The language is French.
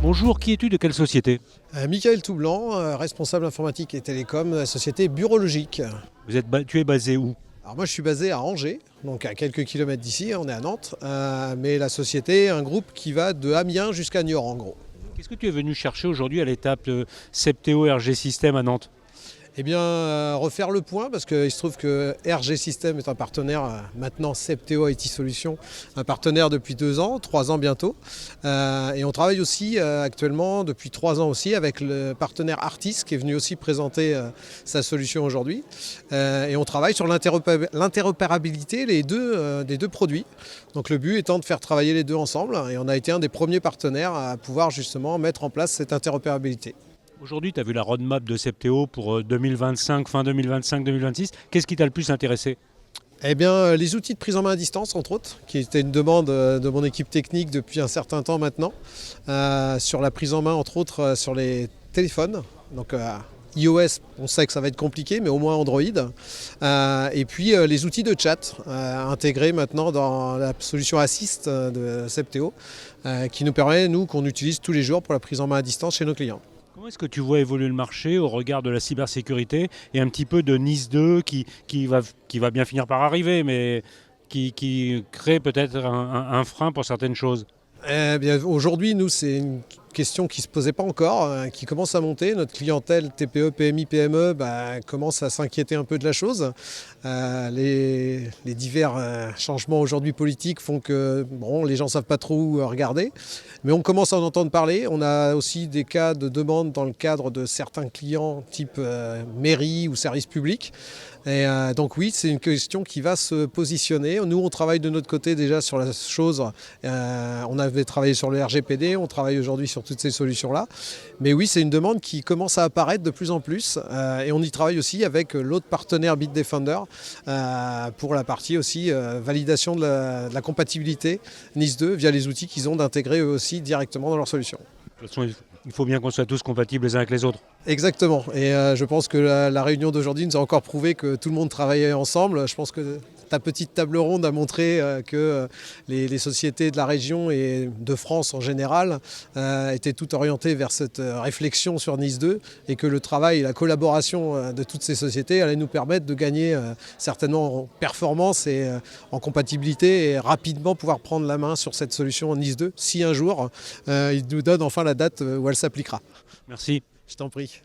Bonjour, qui es-tu, de quelle société? Michael Toublanc, responsable informatique et télécom de la société Burologique. Tu es basé où? Alors moi je suis basé à Angers, donc à quelques kilomètres d'ici, on est à Nantes, mais la société est un groupe qui va de Amiens jusqu'à Niort en gros. Qu'est-ce que tu es venu chercher aujourd'hui à l'étape Septéo RG System à Nantes? Eh bien, refaire le point, parce qu'il se trouve que RG System est un partenaire, maintenant Septéo IT Solutions, un partenaire depuis 2 ans, 3 ans bientôt. Et on travaille aussi actuellement, depuis 3 ans aussi, avec le partenaire Artis, qui est venu aussi présenter sa solution aujourd'hui. Et on travaille sur l'interopérabilité des deux produits. Donc le but étant de faire travailler les deux ensemble. Et on a été un des premiers partenaires à pouvoir justement mettre en place cette interopérabilité. Aujourd'hui, tu as vu la roadmap de Septéo pour 2025, fin 2025-2026. Qu'est-ce qui t'a le plus intéressé? Eh bien, les outils de prise en main à distance, entre autres, qui était une demande de mon équipe technique depuis un certain temps maintenant, sur la prise en main, entre autres, sur les téléphones. Donc, iOS, on sait que ça va être compliqué, mais au moins Android. Et puis, les outils de chat, intégrés maintenant dans la solution Assist de Septéo, qui nous permet, nous, qu'on utilise tous les jours pour la prise en main à distance chez nos clients. Comment est-ce que tu vois évoluer le marché au regard de la cybersécurité et un petit peu de NIS 2 qui va bien finir par arriver, mais qui crée peut-être un frein pour certaines choses? Eh bien, aujourd'hui, nous, c'est une question qui ne se posait pas encore, qui commence à monter. Notre clientèle TPE, PMI, PME commence à s'inquiéter un peu de la chose. Les divers changements aujourd'hui politiques font que les gens ne savent pas trop où regarder. Mais on commence à en entendre parler. On a aussi des cas de demande dans le cadre de certains clients type mairie ou service public. Et donc oui, c'est une question qui va se positionner. Nous, on travaille de notre côté déjà sur la chose. On avait travaillé sur le RGPD, on travaille aujourd'hui sur toutes ces solutions-là. Mais oui, c'est une demande qui commence à apparaître de plus en plus. Et on y travaille aussi avec l'autre partenaire Bitdefender pour la partie aussi validation de la compatibilité NIS 2 via les outils qu'ils ont d'intégrer eux aussi directement dans leur solution. De toute façon, il faut bien qu'on soit tous compatibles les uns avec les autres. Exactement. Et je pense que la réunion d'aujourd'hui nous a encore prouvé que tout le monde travaillait ensemble. Je pense que ta petite table ronde a montré que les sociétés de la région et de France en général étaient toutes orientées vers cette réflexion sur NIS 2 et que le travail et la collaboration de toutes ces sociétés allaient nous permettre de gagner certainement en performance et en compatibilité et rapidement pouvoir prendre la main sur cette solution NIS 2 si un jour il nous donne enfin la date où elle s'appliquera. Merci. Je t'en prie.